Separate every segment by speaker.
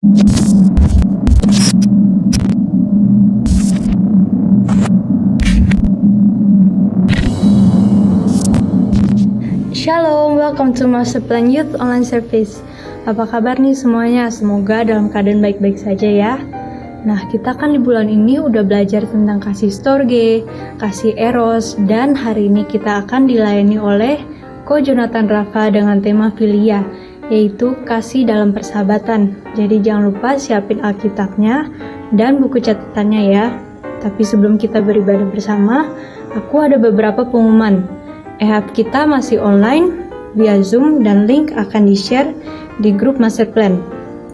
Speaker 1: Shalom, welcome to Master Plan Youth Online Service. Apa kabar nih semuanya? Semoga dalam keadaan baik-baik saja ya. Nah, kita kan di bulan ini udah belajar tentang kasih storge, kasih eros, dan hari ini kita akan dilayani oleh Ko Jonathan Rafa dengan tema Filia, yaitu kasih dalam persahabatan. Jadi jangan lupa siapin Alkitabnya dan buku catatannya ya. Tapi sebelum kita beribadah bersama, aku ada beberapa pengumuman. EHAP kita masih online via Zoom dan link akan di-share di grup Master Plan.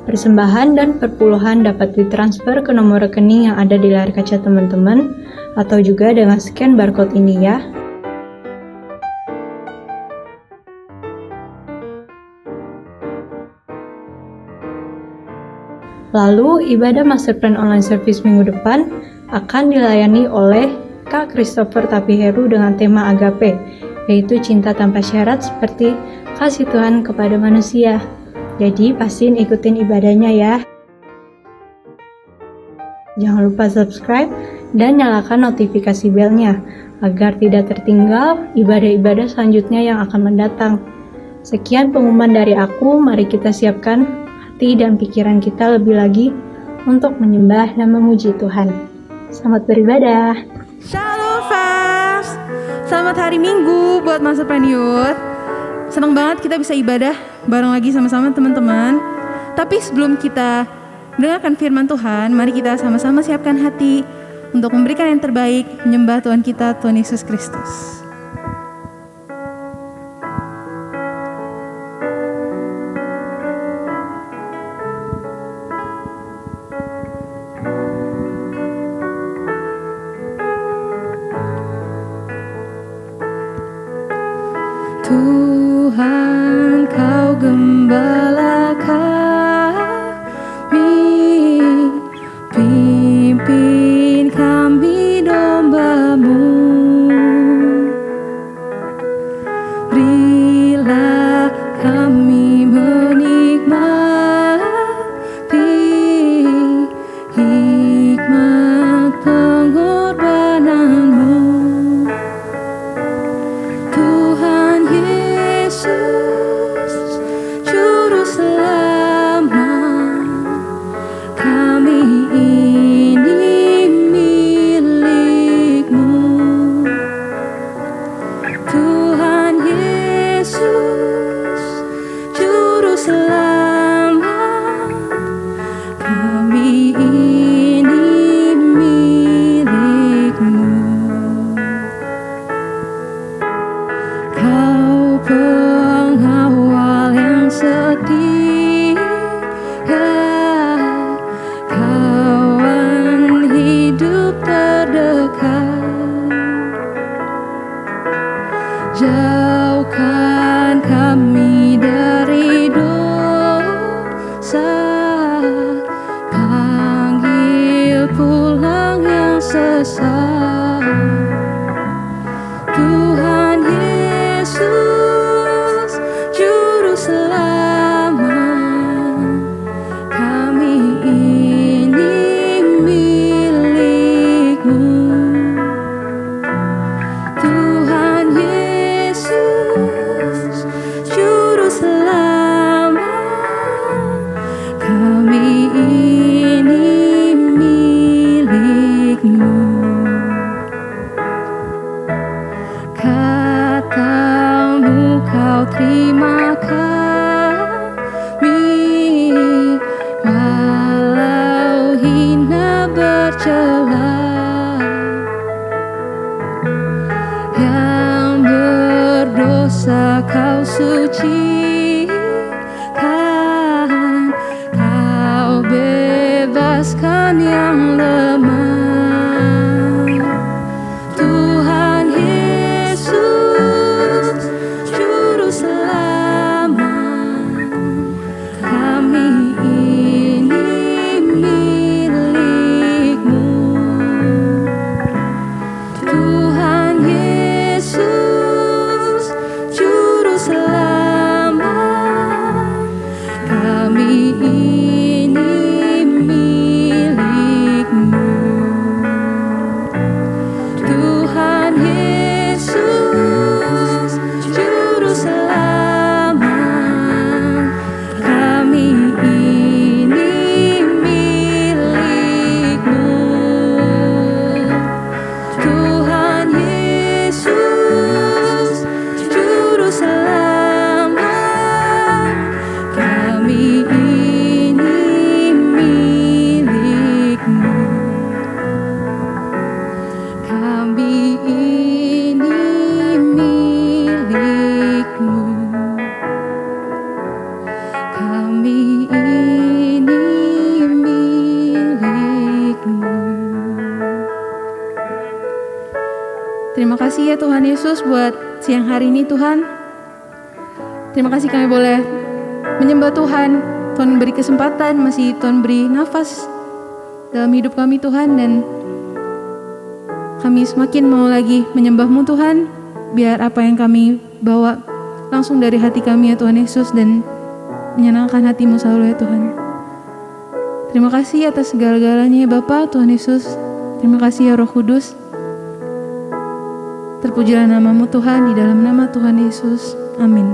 Speaker 1: Persembahan dan perpuluhan dapat ditransfer ke nomor rekening yang ada di layar kaca teman-teman atau juga dengan scan barcode ini ya. Lalu, ibadah Master Plan Online Service minggu depan akan dilayani oleh Kak Christopher Tapiheru dengan tema Agape, yaitu cinta tanpa syarat seperti kasih Tuhan kepada manusia. Jadi pastiin ikutin ibadahnya ya. Jangan lupa subscribe dan nyalakan notifikasi belnya agar tidak tertinggal ibadah-ibadah selanjutnya yang akan mendatang. Sekian pengumuman dari aku, mari kita siapkan hati dan pikiran kita lebih lagi untuk menyembah dan memuji Tuhan. Selamat beribadah.
Speaker 2: Shalom Fast, selamat hari Minggu buat Master Plan Youth. Senang banget kita bisa ibadah bareng lagi sama-sama teman-teman. Tapi sebelum kita dengarkan firman Tuhan, mari kita sama-sama siapkan hati untuk memberikan yang terbaik, menyembah Tuhan kita, Tuhan Yesus Kristus. Tuhan, Kau gembala kami, pimpin kami domba-Mu. Berilah kami menikmati hikmat pengorbanan-Mu. Tuhan Yesus, Juru Selamat, kami ini milik-Mu. Tuhan Yesus, Juru Selamat, kami ini milik-Mu. Kau pengawal yang setia, kawan hidup terdekat. Jauhkan kami dari dosa, panggil pulang yang sesat. Tuhan Yesus, Juru Selamat, kami ini milik-Mu. Tuhan Yesus, Juru Selamat, kami ini milik-Mu. kasih ya Tuhan Yesus buat siang hari ini Tuhan. Terima kasih kami boleh menyembah Tuhan. Tuhan beri kesempatan, masih Tuhan beri nafas dalam hidup kami Tuhan. Dan kami semakin mau lagi menyembah-Mu Tuhan. Biar apa yang kami bawa langsung dari hati kami ya Tuhan Yesus, dan menyenangkan hati-Mu selalu ya Tuhan. Terima kasih atas segala-galanya ya Bapa, Tuhan Yesus. Terima kasih ya Roh Kudus. Terpujilah nama-Mu Tuhan, di dalam nama Tuhan Yesus. Amin.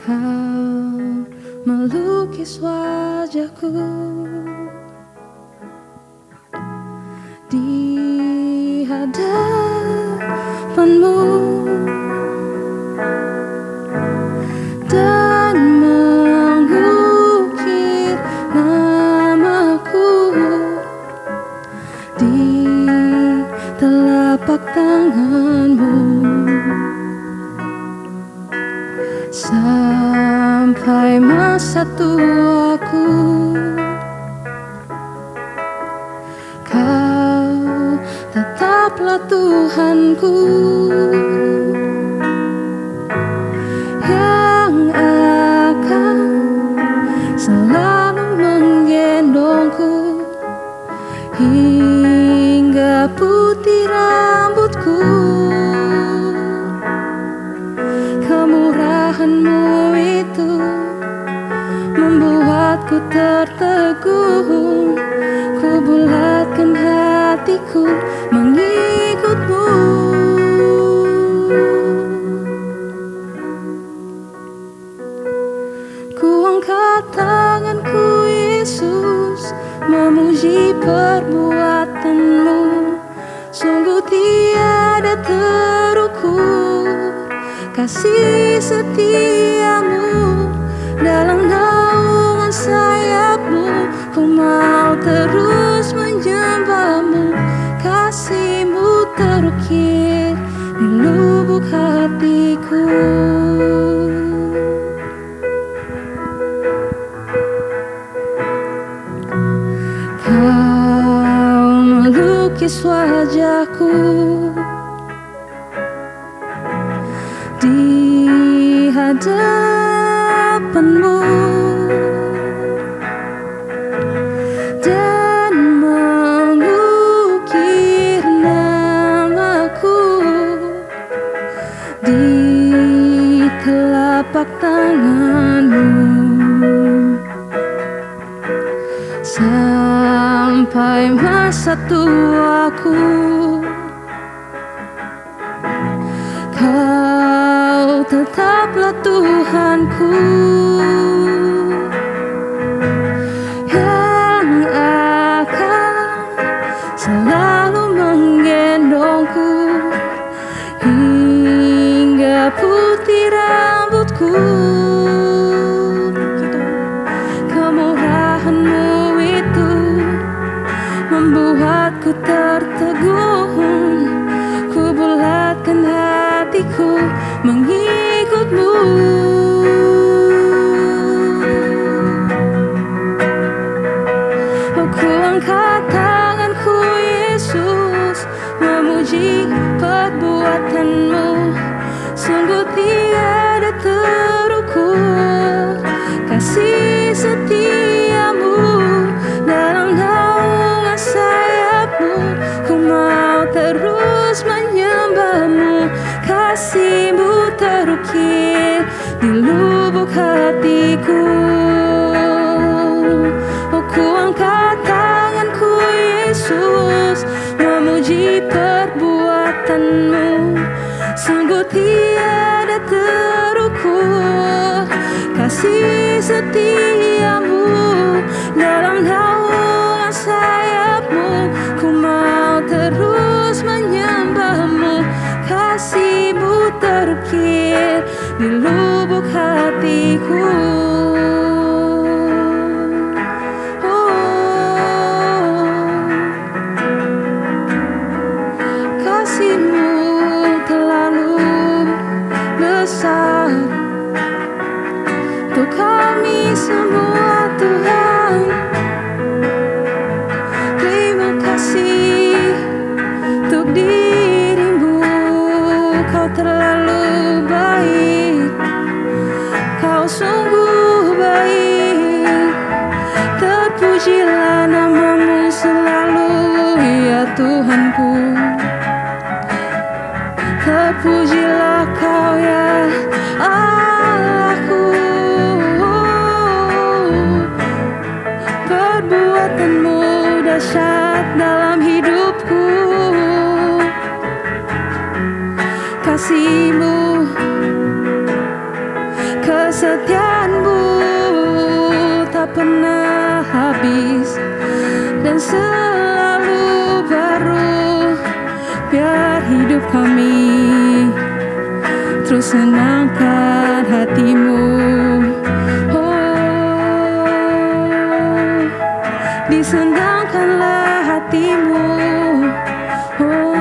Speaker 2: Kau melukis wajahku di hadapan-Mu dan mengukir namaku di telapak tangan-Mu sampai masa tuaku. Kau tetaplah Tuhanku yang akan selalu menggendongku hingga putih rambutku. Kemurahan-Mu itu membuatku tertegun. Ku bulatkan hatiku mengikut-Mu. Ku angkat tanganku Yesus, memuji perbuatan-Mu. Sungguh tiada terukur kasih setia-Mu. Dalam naungan sayap-Mu ku mau terus menyembah-Mu. Kasih-Mu terukir di lubuk hatiku. Kau melukis wajahku di hadapan-Mu dan mengukir namaku di telapak tangan-Mu sampai masa tuaku. Kau tetaplah Tuhanku yang akan selalu menggendongku hingga putih rambutku. Kemurahan-Mu itu membuatku tertegun. Ku bulatkan hatiku mengikut-Mu. Oh, ku angkat tanganku Yesus, memuji perbuatan-Mu. Sungguh tiada terukur kasih setia-Mu. Dalam naungan sayap-Mu ku mau terus menyembah-Mu. Kasih-Mu terukir di lubuk hatiku. Oh, ku angkat tanganku Yesus, memuji perbuatan-Mu. Sungguh tiada terukur kasih setia-Mu. Dalam naungan sayap-Mu ku mau terus menyembah-Mu. Kasih-Mu terukir di lubuk hatiku. Oh, untuk kami semua Tuhan. Terima kasih untuk dirimu, kau terlalu baik, kau sungguh baik. Terpujilah namamu selalu ya Tuhanku. Terpujilah kau ya Allahku. Perbuatanmu dahsyat dalam hidupku. Kasih-Mu, kesetiaan-Mu tak pernah habis dan selalu baru. Biar hidup kami terus senangkan hati-Mu. Oh, disenangkanlah hati-Mu. Oh,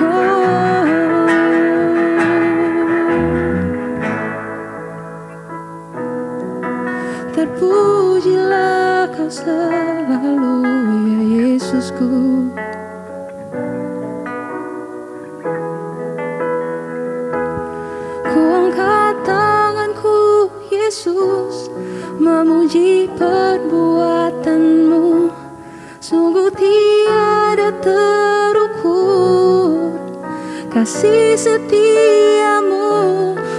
Speaker 2: oh. Terpujilah kau selalu ya Yesusku. Ku angkat tanganku Yesus, memuji perbuatan-Mu. Sungguh tiada terukur kasih setia-Mu.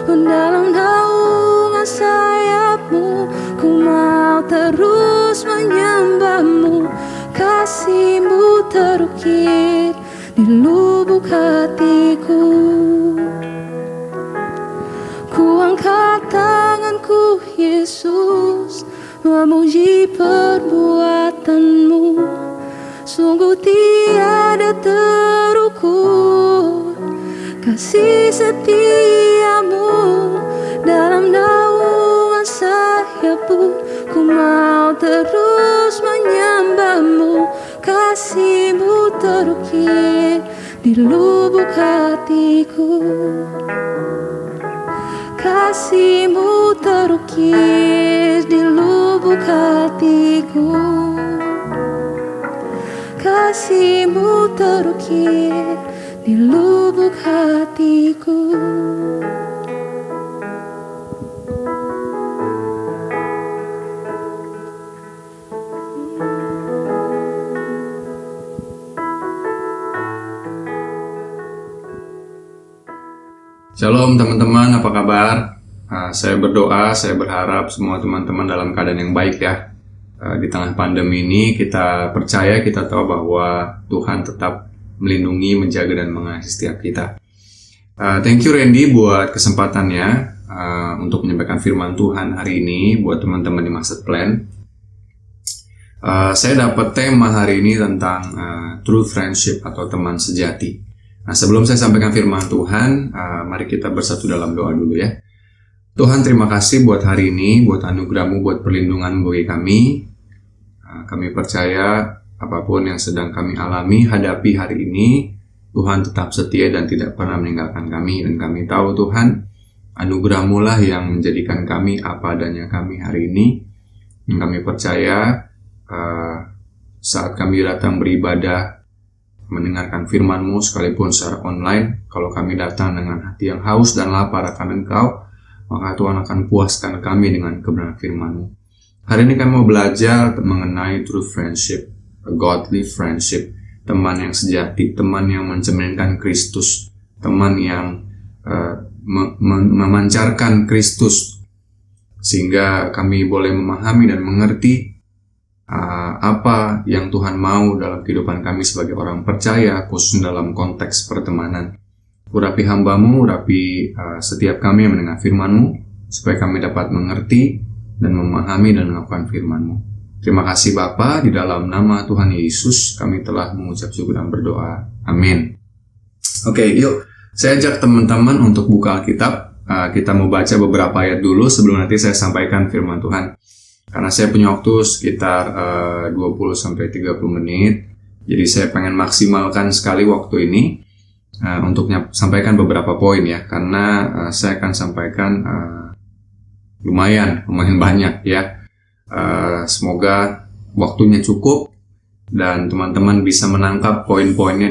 Speaker 2: Dalam naungan sayap-Mu ku mau terus menyembah-Mu. Kasih-Mu terukir di lubuk hatiku. Ku angkat tanganku Yesus, memuji perbuatan-Mu. Sungguh tiada terukur kasih setia-Mu. Dalam naungan sayap-Mu ku mau terus menyembah-Mu. Kasih-Mu terukir di lubuk hatiku. Kasih-Mu terukir di lubuk hatiku. Kasih-Mu terukir di lubuk hatiku.
Speaker 3: Shalom teman-teman, apa kabar? Saya berdoa, saya berharap semua teman-teman dalam keadaan yang baik ya. Di tengah pandemi ini kita percaya, kita tahu bahwa Tuhan tetap melindungi, menjaga, dan mengasihi setiap kita. Thank you Randy buat kesempatannya untuk menyampaikan firman Tuhan hari ini buat teman-teman di Master Plan. Saya dapat tema hari ini tentang true friendship atau teman sejati. Nah, sebelum saya sampaikan firman Tuhan, mari kita bersatu dalam doa dulu ya. Tuhan, terima kasih buat hari ini, buat anugerah-Mu, buat perlindungan bagi kami. Kami percaya apapun yang sedang kami alami, hadapi hari ini, Tuhan tetap setia dan tidak pernah meninggalkan kami. Dan kami tahu Tuhan, anugerah-Mu lah yang menjadikan kami apa adanya kami hari ini. Dan kami percaya saat kami datang beribadah, mendengarkan firman-Mu sekalipun secara online, kalau kami datang dengan hati yang haus dan lapar akan Engkau, maka Tuhan akan puaskan kami dengan kebenaran firman-Mu. Hari ini kami mau belajar mengenai true friendship, a godly friendship, teman yang sejati, teman yang mencerminkan Kristus, teman yang memancarkan Kristus, sehingga kami boleh memahami dan mengerti apa yang Tuhan mau dalam kehidupan kami sebagai orang percaya, khususnya dalam konteks pertemanan. Urapi hamba-Mu, urapi setiap kami yang mendengar firman-Mu, supaya kami dapat mengerti dan memahami dan melakukan firman-Mu. Terima kasih Bapa, di dalam nama Tuhan Yesus kami telah mengucap syukur dan berdoa. Amin. Oke, yuk saya ajak teman-teman untuk buka Alkitab. Kita mau baca beberapa ayat dulu sebelum nanti saya sampaikan firman Tuhan. Karena saya punya waktu sekitar 20-30 menit, jadi saya pengen maksimalkan sekali waktu ini. untuk sampaikan beberapa poin ya, karena saya akan sampaikan lumayan banyak ya. Semoga waktunya cukup dan teman-teman bisa menangkap poin-poinnya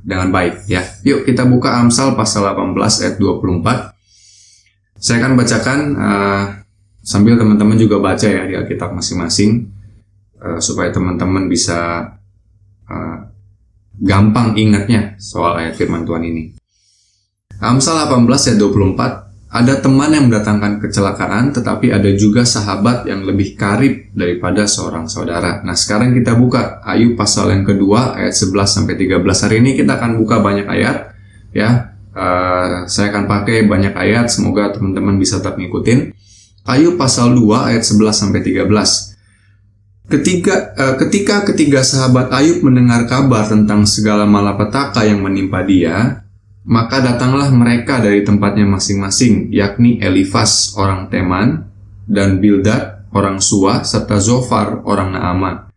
Speaker 3: dengan baik ya. Yuk kita buka Amsal pasal 18 ayat 24. Saya akan bacakan sambil teman-teman juga baca ya di Alkitab masing-masing, supaya teman-teman bisa gampang ingatnya soal ayat firman Tuhan ini. Amsal 18 ayat 24, ada teman yang mendatangkan kecelakaan, tetapi ada juga sahabat yang lebih karib daripada seorang saudara. Nah sekarang kita buka Ayub pasal yang kedua ayat 11-13. Hari ini kita akan buka banyak ayat ya. Saya akan pakai banyak ayat, semoga teman-teman bisa tetap ngikutin. Ayub pasal 2 ayat 11-13. Ketika ketiga sahabat Ayub mendengar kabar tentang segala malapetaka yang menimpa dia, maka datanglah mereka dari tempatnya masing-masing, yakni Elifas orang Teman, dan Bildad orang Suah, serta Zofar orang Naamah.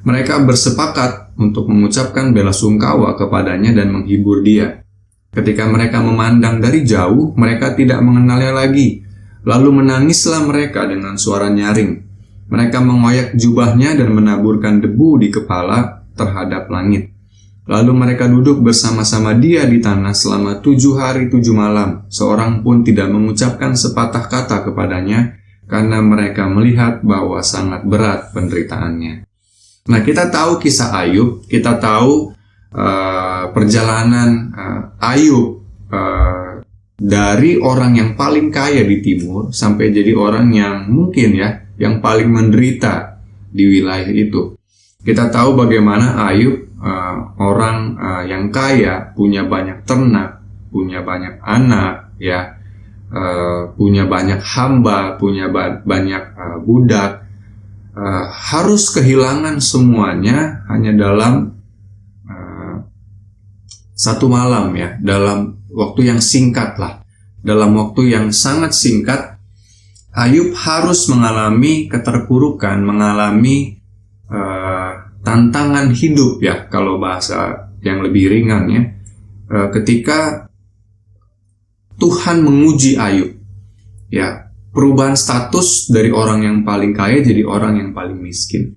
Speaker 3: Mereka bersepakat untuk mengucapkan belasungkawa kepadanya dan menghibur dia. Ketika mereka memandang dari jauh, mereka tidak mengenalnya lagi. Lalu menangislah mereka dengan suara nyaring. Mereka mengoyak jubahnya dan menaburkan debu di kepala terhadap langit. Lalu mereka duduk bersama-sama dia di tanah selama 7 hari 7 malam. Seorang pun tidak mengucapkan sepatah kata kepadanya, karena mereka melihat bahwa sangat berat penderitaannya. Nah, kita tahu kisah Ayub, kita tahu perjalanan Ayub dari orang yang paling kaya di timur sampai jadi orang yang mungkin ya yang paling menderita di wilayah itu. Kita tahu bagaimana Ayub orang yang kaya, punya banyak ternak, punya banyak anak ya, punya banyak hamba, punya banyak budak, harus kehilangan semuanya hanya dalam satu malam ya, dalam waktu yang singkat lah. Dalam waktu yang sangat singkat, Ayub harus mengalami keterpurukan, mengalami tantangan hidup ya, kalau bahasa yang lebih ringan ya, ketika Tuhan menguji Ayub ya, perubahan status dari orang yang paling kaya jadi orang yang paling miskin.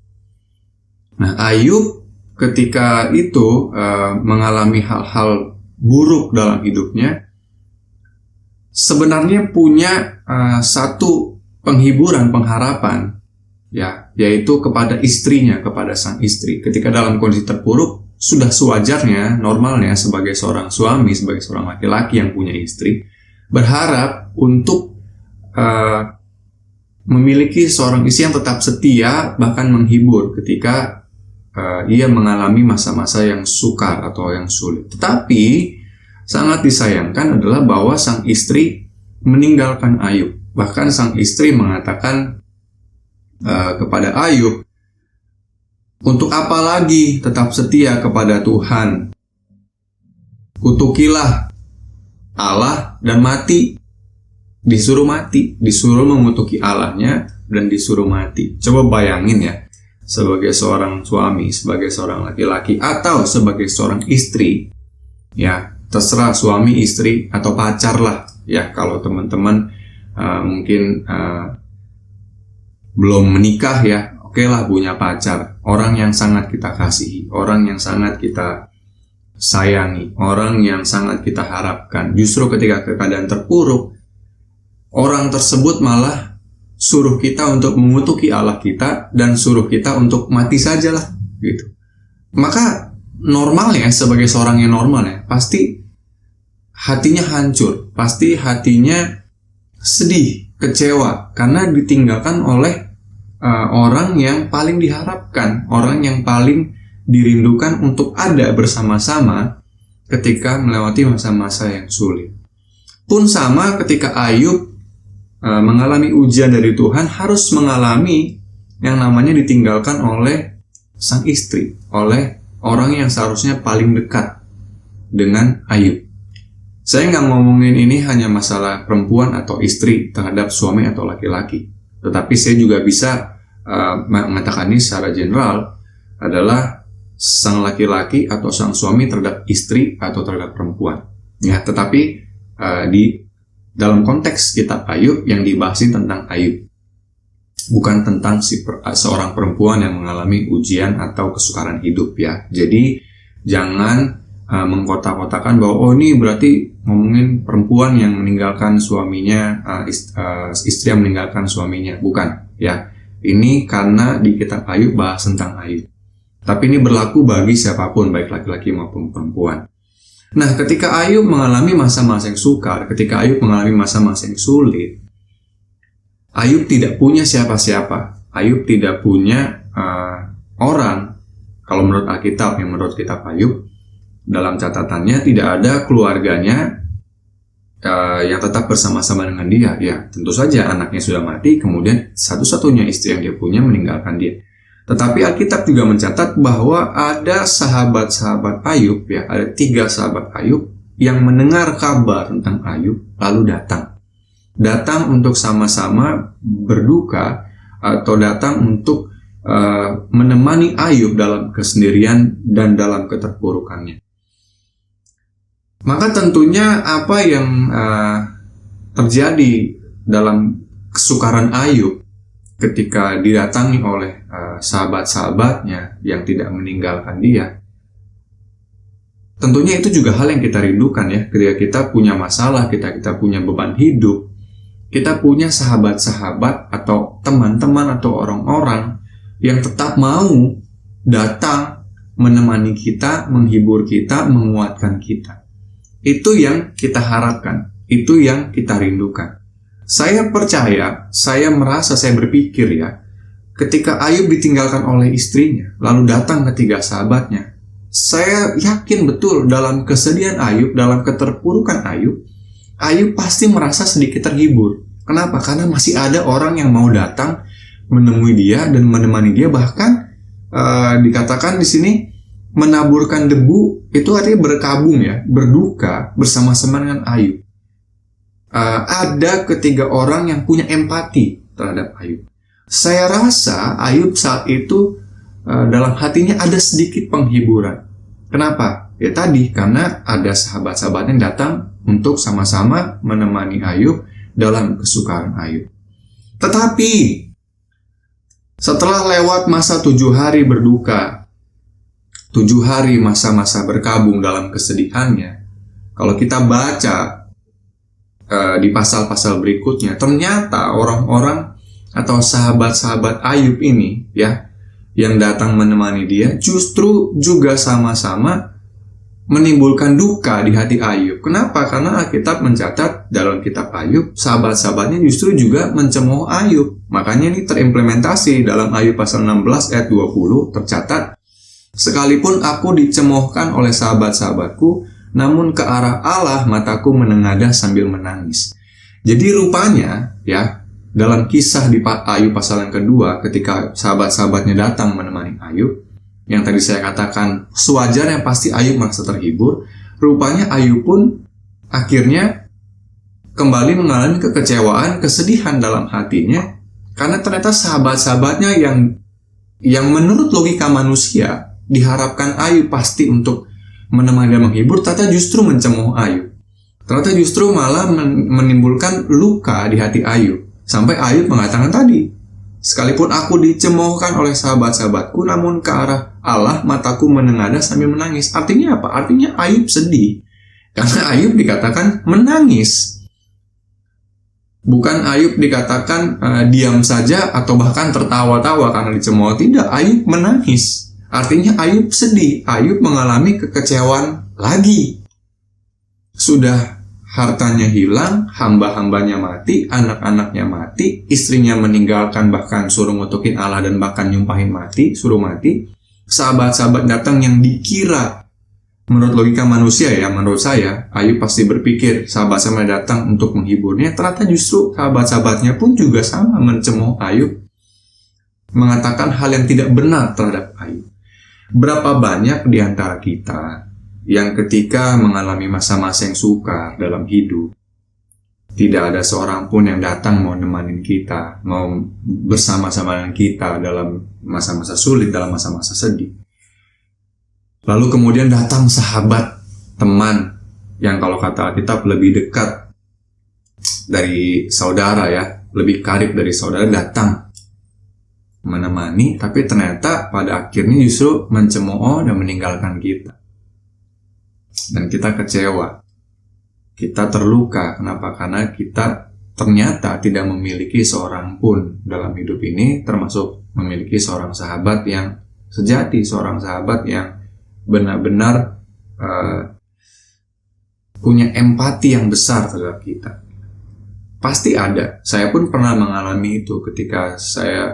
Speaker 3: Nah, Ayub ketika itu mengalami hal-hal buruk dalam hidupnya, sebenarnya punya satu penghiburan, pengharapan ya, yaitu kepada istrinya, kepada sang istri. Ketika dalam kondisi terpuruk, sudah sewajarnya, normalnya sebagai seorang suami, sebagai seorang laki-laki yang punya istri, berharap untuk memiliki seorang istri yang tetap setia, bahkan menghibur ketika ia mengalami masa-masa yang sukar atau yang sulit. Tetapi sangat disayangkan adalah bahwa sang istri meninggalkan Ayub. Bahkan sang istri mengatakan kepada Ayub, untuk apa lagi tetap setia kepada Tuhan? Kutukilah Allah dan mati. Disuruh mati, disuruh mengutuki Allahnya dan disuruh mati. Coba bayangin ya, sebagai seorang suami, sebagai seorang laki-laki, atau sebagai seorang istri, ya terserah suami, istri, atau pacar lah, ya kalau teman-teman mungkin belum menikah ya, oke lah punya pacar, orang yang sangat kita kasihi, orang yang sangat kita sayangi, orang yang sangat kita harapkan. Justru ketika keadaan terpuruk, orang tersebut malah suruh kita untuk mengutuki Allah kita dan suruh kita untuk mati sajalah gitu. Maka normalnya sebagai seorang yang normal ya, pasti hatinya hancur, pasti hatinya sedih, kecewa karena ditinggalkan oleh orang yang paling diharapkan, orang yang paling dirindukan untuk ada bersama-sama ketika melewati masa-masa yang sulit. Pun sama ketika Ayub mengalami ujian dari Tuhan, harus mengalami yang namanya ditinggalkan oleh sang istri, oleh orang yang seharusnya paling dekat dengan Ayub. Saya nggak ngomongin ini hanya masalah perempuan atau istri terhadap suami atau laki-laki, tetapi saya juga bisa mengatakan ini secara general adalah sang laki-laki atau sang suami terhadap istri atau terhadap perempuan. Ya, tetapi di dalam konteks kitab Ayub yang dibahas tentang Ayub, bukan tentang seorang perempuan yang mengalami ujian atau kesukaran hidup ya. Jadi jangan mengkotak-kotakan bahwa oh ini berarti ngomongin perempuan yang meninggalkan suaminya, istri yang meninggalkan suaminya. Bukan ya. Ini karena di kitab Ayub bahas tentang Ayub. Tapi ini berlaku bagi siapapun, baik laki-laki maupun perempuan. Nah, ketika Ayub mengalami masa-masa yang sukar, ketika Ayub mengalami masa-masa yang sulit, Ayub tidak punya siapa-siapa. Ayub tidak punya orang. Kalau menurut Alkitab, yang menurut kitab Ayub, dalam catatannya tidak ada keluarganya yang tetap bersama-sama dengan dia. Ya, tentu saja anaknya sudah mati, kemudian satu-satunya istri yang dia punya meninggalkan dia. Tetapi Alkitab juga mencatat bahwa ada sahabat-sahabat Ayub, ya, ada 3 sahabat Ayub yang mendengar kabar tentang Ayub lalu datang untuk sama-sama berduka atau datang untuk menemani Ayub dalam kesendirian dan dalam keterpurukannya. Maka tentunya apa yang terjadi dalam kesukaran Ayub ketika didatangi oleh sahabat-sahabatnya yang tidak meninggalkan dia, tentunya itu juga hal yang kita rindukan ya. Ketika kita punya masalah, kita punya beban hidup, kita punya sahabat-sahabat atau teman-teman atau orang-orang yang tetap mau datang menemani kita, menghibur kita, menguatkan kita. Itu yang kita harapkan, itu yang kita rindukan. Saya percaya, saya merasa, saya berpikir ya, ketika Ayub ditinggalkan oleh istrinya, lalu datang ketiga sahabatnya, saya yakin betul dalam kesedihan Ayub, dalam keterpurukan Ayub, Ayub pasti merasa sedikit terhibur. Kenapa? Karena masih ada orang yang mau datang menemui dia dan menemani dia, bahkan dikatakan di sini menaburkan debu, itu artinya berkabung ya, berduka bersama-sama dengan Ayub. Ada ketiga orang yang punya empati terhadap Ayub. Saya rasa Ayub saat itu dalam hatinya ada sedikit penghiburan. Kenapa? Ya tadi, karena ada sahabat-sahabatnya yang datang untuk sama-sama menemani Ayub dalam kesukaran Ayub. Tetapi setelah lewat masa 7 hari berduka, 7 hari masa-masa berkabung dalam kesedihannya, kalau kita baca di pasal-pasal berikutnya, ternyata orang-orang atau sahabat-sahabat Ayub ini ya, yang datang menemani dia justru juga sama-sama menimbulkan duka di hati Ayub. Kenapa? Karena Alkitab mencatat dalam kitab Ayub, sahabat-sahabatnya justru juga mencemooh Ayub. Makanya ini terimplementasi dalam Ayub pasal 16 ayat 20 tercatat, sekalipun aku dicemoohkan oleh sahabat-sahabatku, namun ke arah Allah mataku menengadah sambil menangis. Jadi rupanya ya, dalam kisah di Ayub pasal yang kedua, ketika sahabat-sahabatnya datang menemani Ayub, yang tadi saya katakan sewajarnya pasti Ayub merasa terhibur, rupanya Ayub pun akhirnya kembali mengalami kekecewaan, kesedihan dalam hatinya, karena ternyata sahabat-sahabatnya yang menurut logika manusia diharapkan Ayub pasti untuk menemani dan menghibur, ternyata justru mencemooh Ayub. Ternyata justru malah menimbulkan luka di hati Ayub. Sampai Ayub mengatakan tadi, sekalipun aku dicemoohkan oleh sahabat-sahabatku, namun ke arah Allah mataku menengadah sambil menangis. Artinya apa? Artinya Ayub sedih. Karena Ayub dikatakan menangis. Bukan Ayub dikatakan diam saja atau bahkan tertawa-tawa karena dicemooh. Tidak, Ayub menangis. Artinya Ayub sedih. Ayub mengalami kekecewaan lagi. Sudah hartanya hilang, hamba-hambanya mati, anak-anaknya mati, istrinya meninggalkan, bahkan suruh ngutukin Allah dan bahkan nyumpahin mati, suruh mati. Sahabat-sahabat datang yang dikira, menurut logika manusia ya, menurut saya, Ayub pasti berpikir sahabat-sahabat datang untuk menghiburnya. Ternyata justru sahabat-sahabatnya pun juga sama mencemooh Ayub, mengatakan hal yang tidak benar terhadap Ayub. Berapa banyak di antara kita yang ketika mengalami masa-masa yang sukar dalam hidup, tidak ada seorang pun yang datang mau nemanin kita, mau bersama-sama dengan kita dalam masa-masa sulit, dalam masa-masa sedih. Lalu kemudian datang sahabat, teman, yang kalau kata Alkitab lebih dekat dari saudara ya, lebih karib dari saudara, datang menemani, tapi ternyata pada akhirnya justru mencemooh dan meninggalkan kita. Dan kita kecewa, kita terluka. Kenapa? Karena kita ternyata tidak memiliki seorang pun dalam hidup ini, termasuk memiliki seorang sahabat yang sejati, seorang sahabat yang benar-benar punya empati yang besar terhadap kita. Pasti ada. Saya pun pernah mengalami itu ketika saya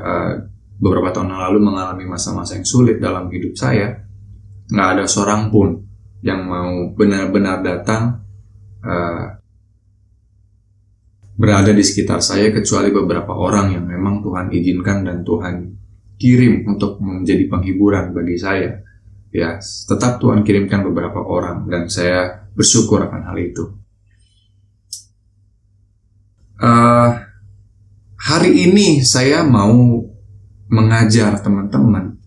Speaker 3: beberapa tahun yang lalu mengalami masa-masa yang sulit dalam hidup saya. Nggak ada seorang pun yang mau benar-benar datang berada di sekitar saya, kecuali beberapa orang yang memang Tuhan izinkan dan Tuhan kirim untuk menjadi penghiburan bagi saya. Ya, tetap Tuhan kirimkan beberapa orang dan saya bersyukur akan hal itu. Hari ini saya mau mengajar teman-teman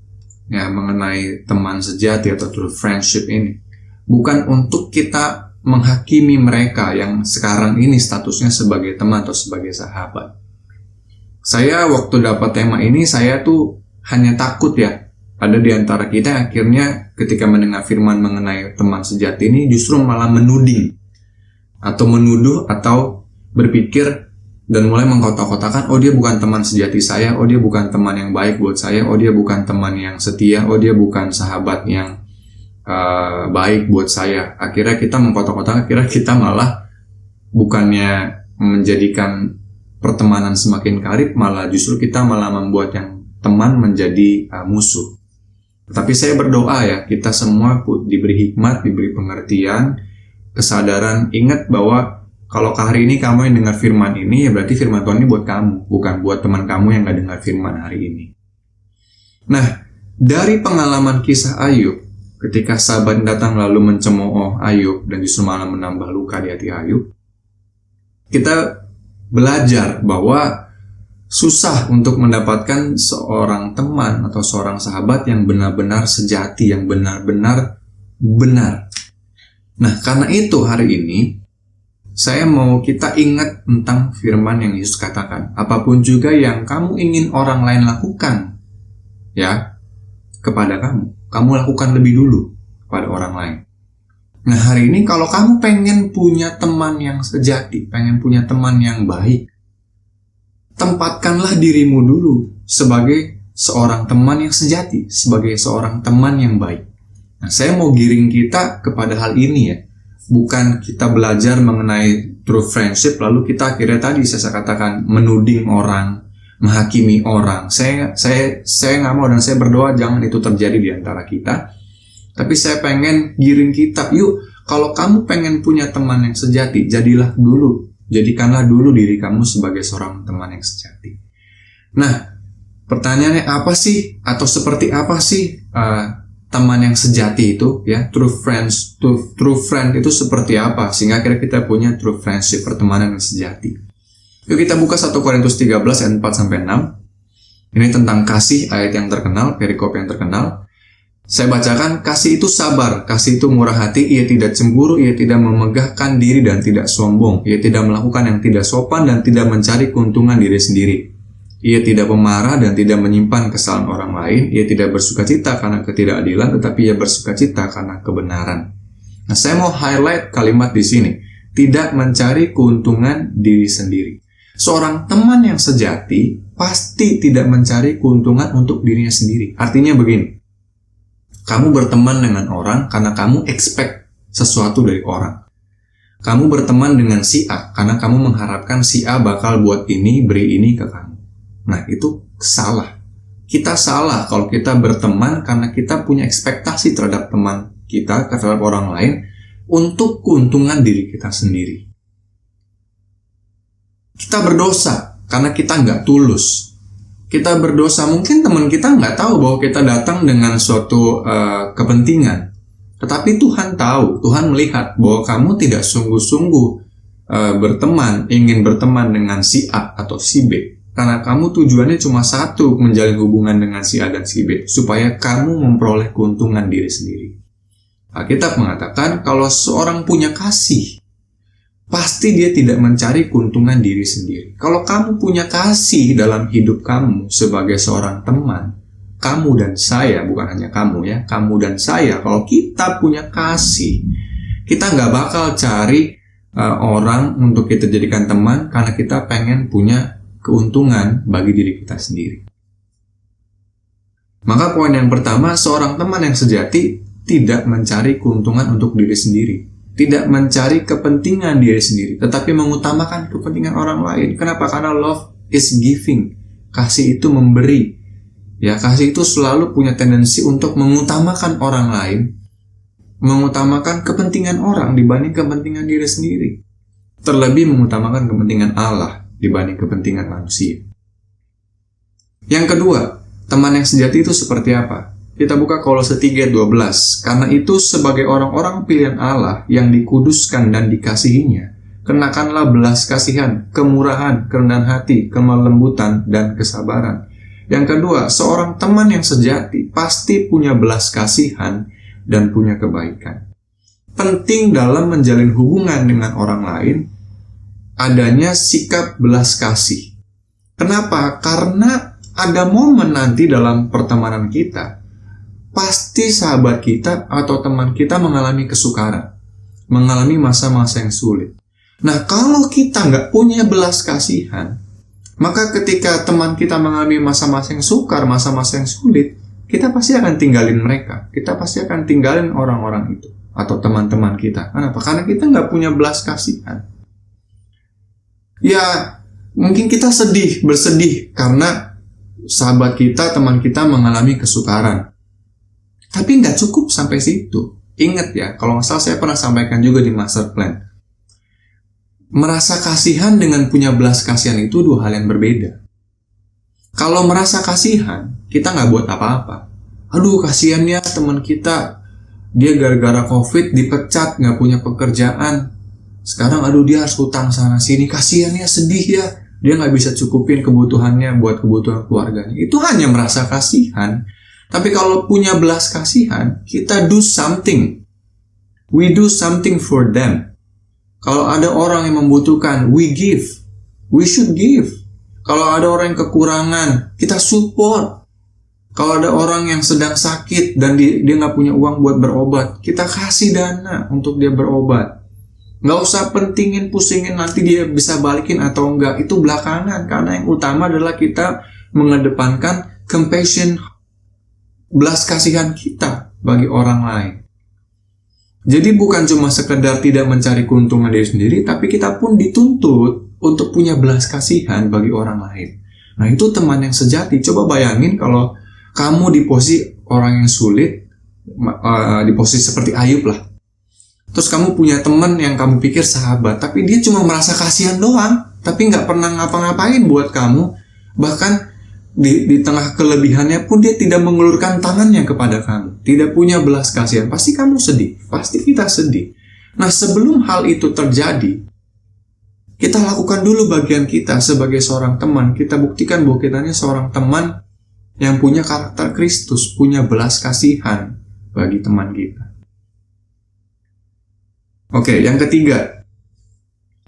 Speaker 3: ya mengenai teman sejati atau true friendship ini. Bukan untuk kita menghakimi mereka yang sekarang ini statusnya sebagai teman atau sebagai sahabat. Saya waktu dapat tema ini, saya tuh hanya takut ya. Ada di antara kita akhirnya ketika mendengar firman mengenai teman sejati ini justru malah menuding atau menuduh atau berpikir dan mulai mengkotak-kotakan, oh dia bukan teman sejati saya, oh dia bukan teman yang baik buat saya, oh dia bukan teman yang setia, oh dia bukan sahabat yang baik buat saya. Akhirnya kita mengkotak-kotakan, akhirnya kita malah bukannya menjadikan pertemanan semakin karib, malah justru kita malah membuat yang teman menjadi musuh. Tapi saya berdoa ya, kita semua diberi hikmat, diberi pengertian, kesadaran. Ingat bahwa kalau hari ini kamu yang dengar firman ini, ya berarti firman Tuhan ini buat kamu, bukan buat teman kamu yang gak dengar firman hari ini. Nah, dari pengalaman kisah Ayub, ketika sahabat datang lalu mencemooh Ayub dan justru malah menambah luka di hati Ayub, kita belajar bahwa susah untuk mendapatkan seorang teman atau seorang sahabat yang benar-benar sejati, yang benar-benar benar. Nah, karena itu hari ini saya mau kita ingat tentang firman yang Yesus katakan. Apapun juga yang kamu ingin orang lain lakukan ya kepada kamu lakukan lebih dulu kepada orang lain. Nah, hari ini kalau kamu pengen punya teman yang sejati, pengen punya teman yang baik, tempatkanlah dirimu dulu sebagai seorang teman yang sejati, sebagai seorang teman yang baik. Nah, saya mau giring kita kepada hal ini ya. Bukan kita belajar mengenai true friendship, lalu kita akhirnya tadi saya katakan menuding orang, menghakimi orang. Saya nggak mau dan saya berdoa jangan itu terjadi di antara kita. Tapi saya pengen giring kita, yuk kalau kamu pengen punya teman yang sejati, jadikanlah dulu diri kamu sebagai seorang teman yang sejati. Nah, pertanyaannya apa sih atau seperti apa sih teman yang sejati itu ya? True friend itu seperti apa sehingga akhirnya kita punya true friendship, pertemanan yang sejati. Yuk kita buka 1 Korintus 13 ayat 4-6. Ini tentang kasih, ayat yang terkenal, perikop yang terkenal. Saya bacakan, kasih itu sabar, kasih itu murah hati, ia tidak cemburu, ia tidak memegahkan diri dan tidak sombong, ia tidak melakukan yang tidak sopan dan tidak mencari keuntungan diri sendiri. Ia tidak pemarah dan tidak menyimpan kesalahan orang lain, ia tidak bersukacita karena ketidakadilan, tetapi ia bersukacita karena kebenaran. Nah, saya mau highlight kalimat di sini, tidak mencari keuntungan diri sendiri. Seorang teman yang sejati pasti tidak mencari keuntungan untuk dirinya sendiri. Artinya begini, kamu berteman dengan orang karena kamu expect sesuatu dari orang. Kamu berteman dengan si A karena kamu mengharapkan si A bakal buat ini, beri ini ke kamu. Nah, itu salah. Kita salah kalau kita berteman karena kita punya ekspektasi terhadap teman kita, terhadap orang lain, untuk keuntungan diri kita sendiri. Kita berdosa karena kita nggak tulus. Kita berdosa, mungkin teman kita nggak tahu bahwa kita datang dengan suatu kepentingan. Tetapi Tuhan tahu, Tuhan melihat bahwa kamu tidak sungguh-sungguh ingin berteman dengan si A atau si B. Karena kamu tujuannya cuma satu, menjalin hubungan dengan si A dan si B, supaya kamu memperoleh keuntungan diri sendiri. Alkitab mengatakan kalau seorang punya kasih, pasti dia tidak mencari keuntungan diri sendiri. Kalau kamu punya kasih dalam hidup kamu sebagai seorang teman, kamu dan saya, bukan hanya kamu ya, kamu dan saya, kalau kita punya kasih, kita nggak bakal cari orang untuk kita jadikan teman karena kita pengen punya keuntungan bagi diri kita sendiri. Maka poin yang pertama, seorang teman yang sejati tidak mencari keuntungan untuk diri sendiri. Tidak mencari kepentingan diri sendiri, tetapi mengutamakan kepentingan orang lain. Kenapa? Karena love is giving. Kasih itu memberi. Ya, kasih itu selalu punya tendensi untuk mengutamakan orang lain, mengutamakan kepentingan orang dibanding kepentingan diri sendiri. Terlebih mengutamakan kepentingan Allah dibanding kepentingan manusia. Yang kedua, teman yang sejati itu seperti apa? Kita buka Kolose 3:12. Karena itu sebagai orang-orang pilihan Allah yang dikuduskan dan dikasihinya, kenakanlah belas kasihan, kemurahan, kerendahan hati, kelembutan, dan kesabaran. Yang kedua, seorang teman yang sejati pasti punya belas kasihan dan punya kebaikan. Penting dalam menjalin hubungan dengan orang lain adanya sikap belas kasih. Kenapa? Karena ada momen nanti dalam pertemanan kita, pasti sahabat kita atau teman kita mengalami kesukaran, mengalami masa-masa yang sulit. Nah, kalau kita nggak punya belas kasihan, maka ketika teman kita mengalami masa-masa yang sukar, masa-masa yang sulit, kita pasti akan tinggalin mereka. Kita pasti akan tinggalin orang-orang itu atau teman-teman kita. Kenapa? Karena kita nggak punya belas kasihan. Ya, mungkin kita bersedih karena sahabat kita, teman kita mengalami kesukaran. Tapi nggak cukup sampai situ. Ingat ya, kalau nggak salah saya pernah sampaikan juga di master plan. Merasa kasihan dengan punya belas kasihan itu dua hal yang berbeda. Kalau merasa kasihan, kita nggak buat apa-apa. Aduh, kasihannya teman kita, dia gara-gara COVID dipecat, nggak punya pekerjaan. Sekarang aduh dia harus hutang sana-sini, kasihannya, sedih ya. Dia nggak bisa cukupin kebutuhannya buat kebutuhan keluarganya. Itu hanya merasa kasihan. Tapi kalau punya belas kasihan, kita do something. We do something for them. Kalau ada orang yang membutuhkan, we give. We should give. Kalau ada orang yang kekurangan, kita support. Kalau ada orang yang sedang sakit dan dia nggak punya uang buat berobat, kita kasih dana untuk dia berobat. Nggak usah pentingin, pusingin nanti dia bisa balikin atau enggak. Itu belakangan, karena yang utama adalah kita mengedepankan compassion, belas kasihan kita bagi orang lain. Jadi bukan cuma sekedar tidak mencari keuntungan diri sendiri, tapi kita pun dituntut untuk punya belas kasihan bagi orang lain. Nah, itu teman yang sejati. Coba bayangin kalau kamu di posisi orang yang sulit, di posisi seperti Ayub lah. Terus kamu punya teman yang kamu pikir sahabat, tapi dia cuma merasa kasihan doang, tapi nggak pernah ngapa-ngapain buat kamu. Bahkan di tengah kelebihannya pun dia tidak mengulurkan tangannya kepada kamu, tidak punya belas kasihan. Pasti kamu sedih, pasti kita sedih. Nah, sebelum hal itu terjadi, kita lakukan dulu bagian kita sebagai seorang teman. Kita buktikan bahwa kita ini seorang teman yang punya karakter Kristus, punya belas kasihan bagi teman kita. Oke, yang ketiga,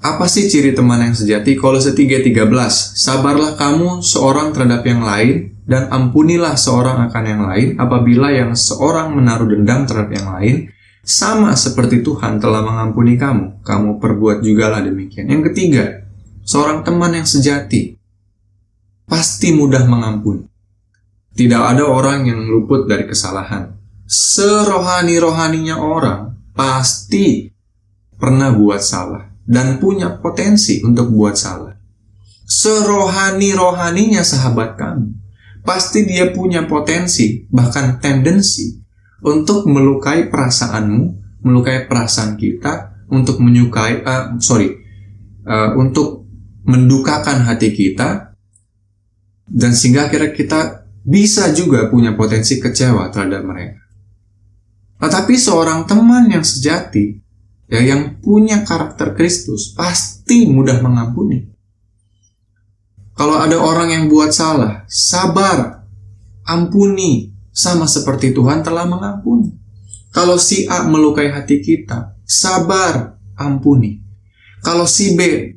Speaker 3: apa sih ciri teman yang sejati? Kolose 3:13. Sabarlah kamu seorang terhadap yang lain, dan ampunilah seorang akan yang lain, apabila yang seorang menaruh dendam terhadap yang lain, sama seperti Tuhan telah mengampuni kamu, kamu perbuat jugalah demikian. Yang ketiga, seorang teman yang sejati pasti mudah mengampuni. Tidak ada orang yang luput dari kesalahan. Serohani-rohaninya orang pasti pernah buat salah dan punya potensi untuk buat salah. Serohani-rohaninya sahabat kamu, pasti dia punya potensi, bahkan tendensi untuk melukai perasaanmu, melukai perasaan kita, untuk untuk mendukakan hati kita, dan sehingga akhirnya kita bisa juga punya potensi kecewa terhadap mereka. Tetapi seorang teman yang sejati, ya, yang punya karakter Kristus, pasti mudah mengampuni. Kalau ada orang yang buat salah, sabar, ampuni, sama seperti Tuhan telah mengampuni. Kalau si A melukai hati kita, sabar, ampuni. Kalau si B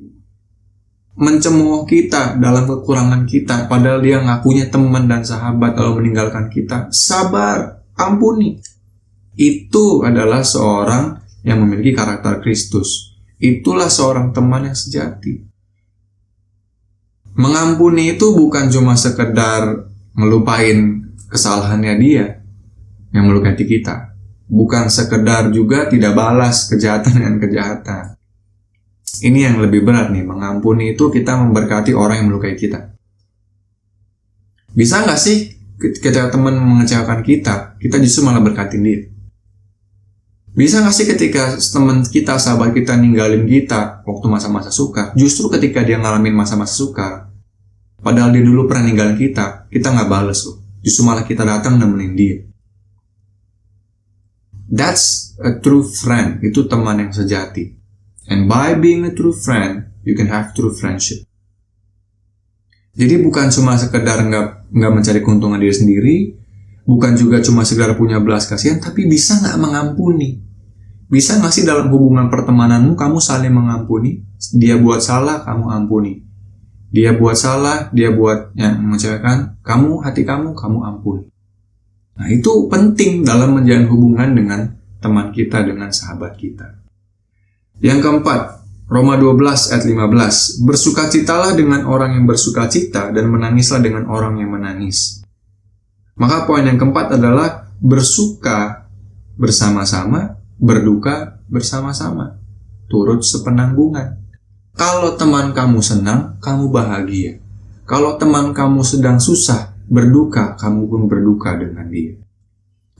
Speaker 3: mencemooh kita dalam kekurangan kita, padahal dia ngakunya teman dan sahabat lalu meninggalkan kita, sabar, ampuni. Itu adalah seorang yang memiliki karakter Kristus. Itulah seorang teman yang sejati. Mengampuni itu bukan cuma sekedar ngelupain kesalahannya dia yang melukai hati kita. Bukan sekedar juga tidak balas kejahatan dengan kejahatan. Ini yang lebih berat nih. Mengampuni itu kita memberkati orang yang melukai kita. Bisa nggak sih ketika teman mengecewakan kita justru malah berkatin dia? Bisa nggak sih ketika teman kita, sahabat kita ninggalin kita waktu masa-masa sukar, justru ketika dia ngalamin masa-masa sukar, padahal dia dulu pernah ninggalin kita nggak bales loh. Justru malah kita datang nemenin dia. That's a true friend. Itu teman yang sejati. And by being a true friend, you can have true friendship. Jadi bukan cuma sekedar nggak mencari keuntungan diri sendiri, bukan juga cuma sekedar punya belas kasihan, tapi bisa nggak mengampuni? Bisa nggak sih dalam hubungan pertemananmu kamu saling mengampuni? Dia buat salah, kamu ampuni. Dia buat salah, dia buat yang mengecewakan, hati kamu ampuni. Nah, itu penting dalam menjalin hubungan dengan teman kita, dengan sahabat kita. Yang keempat, Roma 12 ayat 15. Bersukacitalah dengan orang yang bersukacita dan menangislah dengan orang yang menangis. Maka poin yang keempat adalah bersuka bersama-sama, berduka bersama-sama. Turut sepenanggungan. Kalau teman kamu senang, kamu bahagia. Kalau teman kamu sedang susah, berduka, kamu pun berduka dengan dia.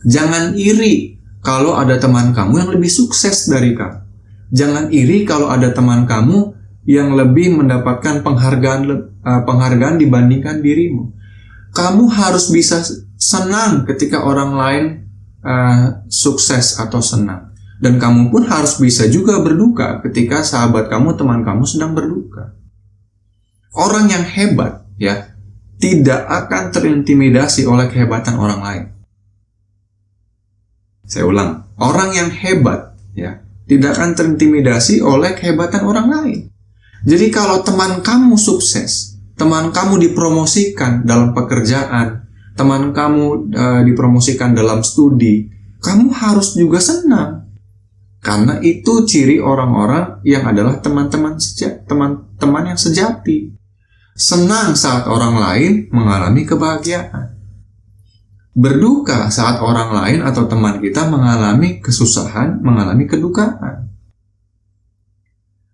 Speaker 3: Jangan iri kalau ada teman kamu yang lebih sukses dari kamu. Jangan iri kalau ada teman kamu yang lebih mendapatkan penghargaan dibandingkan dirimu. Kamu harus bisa senang ketika orang lain sukses atau senang. Dan kamu pun harus bisa juga berduka ketika sahabat kamu, teman kamu sedang berduka. Orang yang hebat, ya, tidak akan terintimidasi oleh kehebatan orang lain. Saya ulang, orang yang hebat, ya, tidak akan terintimidasi oleh kehebatan orang lain. Jadi kalau teman kamu sukses, teman kamu dipromosikan dalam pekerjaan, teman kamu dipromosikan dalam studi, kamu harus juga senang. Karena itu ciri orang-orang yang adalah teman-teman yang sejati. Senang saat orang lain mengalami kebahagiaan. Berduka saat orang lain atau teman kita mengalami kesusahan, mengalami kedukaan.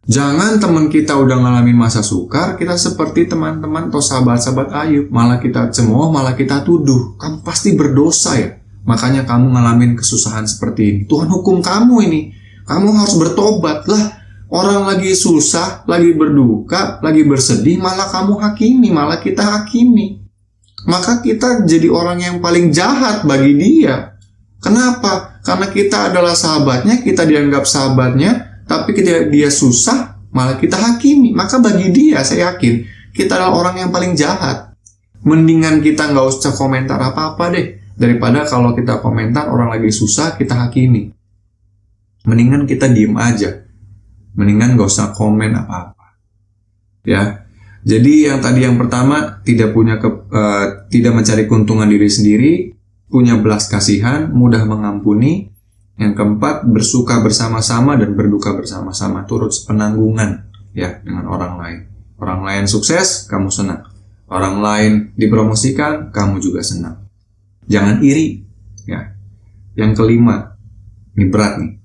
Speaker 3: Jangan teman kita udah ngalamin masa sukar, kita seperti teman-teman atau sahabat-sahabat Ayub, malah kita cemooh, malah kita tuduh. Kamu pasti berdosa ya, makanya kamu ngalamin kesusahan seperti ini. Tuhan hukum kamu ini, kamu harus bertobat lah. Orang lagi susah, lagi berduka, lagi bersedih, malah kamu hakimi, malah kita hakimi. Maka kita jadi orang yang paling jahat bagi dia. Kenapa? Karena kita adalah sahabatnya, kita dianggap sahabatnya, tapi ketika dia susah, malah kita hakimi. Maka bagi dia, saya yakin, kita adalah orang yang paling jahat. Mendingan kita nggak usah komentar apa-apa deh, daripada kalau kita komentar orang lagi susah, kita hakimi. Mendingan kita diem aja. Mendingan gak usah komen apa-apa. Ya. Jadi yang pertama tidak mencari keuntungan diri sendiri, punya belas kasihan, mudah mengampuni. Yang keempat, bersuka bersama-sama dan berduka bersama-sama, turut sepenanggungan ya dengan orang lain. Orang lain sukses, kamu senang. Orang lain dipromosikan, kamu juga senang. Jangan iri, ya. Yang kelima, ini berat nih.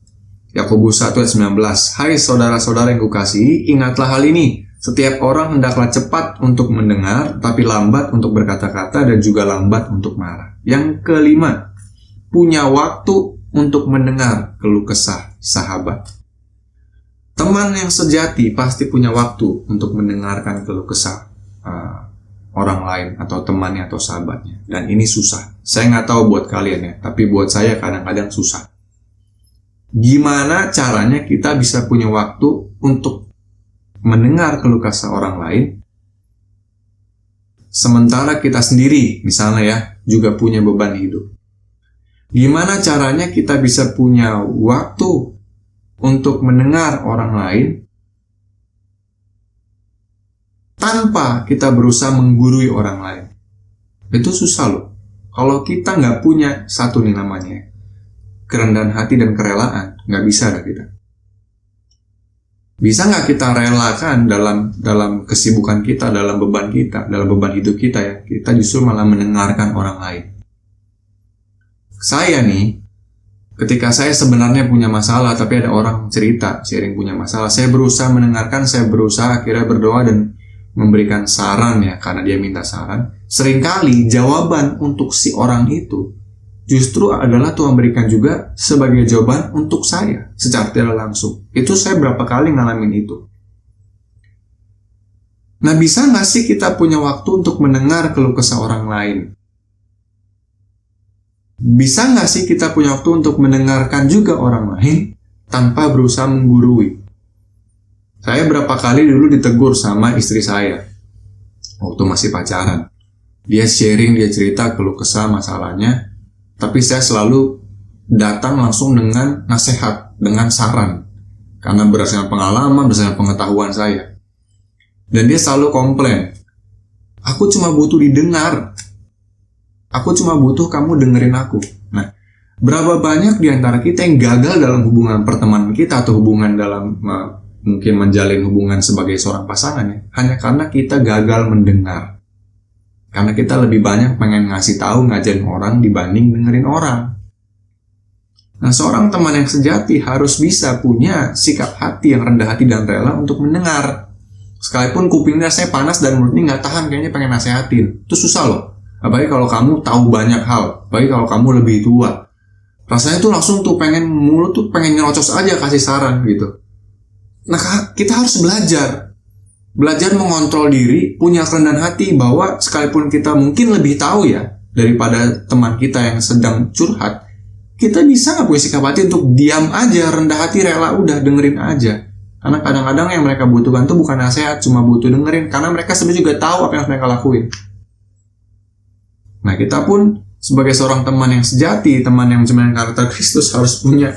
Speaker 3: Yakobus 1 ayat 19. Hai saudara-saudara yang kukasihi, ingatlah hal ini. Setiap orang hendaklah cepat untuk mendengar, tapi lambat untuk berkata-kata dan juga lambat untuk marah. Yang kelima, punya waktu untuk mendengar keluh kesah sahabat. Teman yang sejati pasti punya waktu untuk mendengarkan keluh kesah orang lain atau temannya atau sahabatnya. Dan ini susah. Saya nggak tahu buat kalian ya, tapi buat saya kadang-kadang susah. Gimana caranya kita bisa punya waktu untuk mendengar keluh kesah orang lain, sementara kita sendiri, misalnya ya, juga punya beban hidup. Gimana caranya kita bisa punya waktu untuk mendengar orang lain tanpa kita berusaha menggurui orang lain? Itu susah loh. Kalau kita nggak punya satu nih namanya kerendahan hati dan kerelaan, nggak bisa dah kita. Bisa nggak kita relakan dalam kesibukan kita, dalam beban kita, dalam beban hidup kita ya, kita justru malah mendengarkan orang lain. Saya nih, ketika saya sebenarnya punya masalah, tapi ada orang cerita, sharing punya masalah, saya berusaha mendengarkan, saya berusaha akhirnya berdoa dan memberikan saran ya, karena dia minta saran. Seringkali jawaban untuk si orang itu justru adalah Tuhan berikan juga sebagai jawaban untuk saya secara tidak langsung. Itu saya berapa kali ngalamin itu. Nah, bisa nggak sih kita punya waktu untuk mendengar keluh kesah orang lain? Bisa nggak sih kita punya waktu untuk mendengarkan juga orang lain tanpa berusaha menggurui? Saya berapa kali dulu ditegur sama istri saya waktu masih pacaran. Dia sharing, dia cerita keluh kesah masalahnya, tapi saya selalu datang langsung dengan nasihat, dengan saran. Karena berdasarkan pengalaman, berdasarkan pengetahuan saya. Dan dia selalu komplain, aku cuma butuh didengar. Aku cuma butuh kamu dengerin aku. Nah, berapa banyak di antara kita yang gagal dalam hubungan pertemanan kita atau hubungan dalam mungkin menjalin hubungan sebagai seorang pasangan ya, hanya karena kita gagal mendengar. Karena kita lebih banyak pengen ngasih tahu, ngajarin orang dibanding dengerin orang. Nah, seorang teman yang sejati harus bisa punya sikap hati yang rendah hati dan rela untuk mendengar. Sekalipun kupingnya saya panas dan mulutnya nggak tahan, kayaknya pengen nasehatin. Itu susah loh. Apalagi kalau kamu tahu banyak hal, apalagi kalau kamu lebih tua. Rasanya tuh langsung tuh pengen mulut tuh pengen nyerocos aja kasih saran gitu. Nah, kita harus belajar mengontrol diri, punya kerendahan hati bahwa sekalipun kita mungkin lebih tahu ya daripada teman kita yang sedang curhat, kita bisa nggak punya sikap hati untuk diam aja, rendah hati, rela udah dengerin aja. Karena kadang-kadang yang mereka butuhkan tuh bukan nasihat, cuma butuh dengerin, karena mereka sebenarnya juga tahu apa yang harus mereka lakuin. Nah, kita pun sebagai seorang teman yang sejati, teman yang mencerminkan karakter Kristus harus punya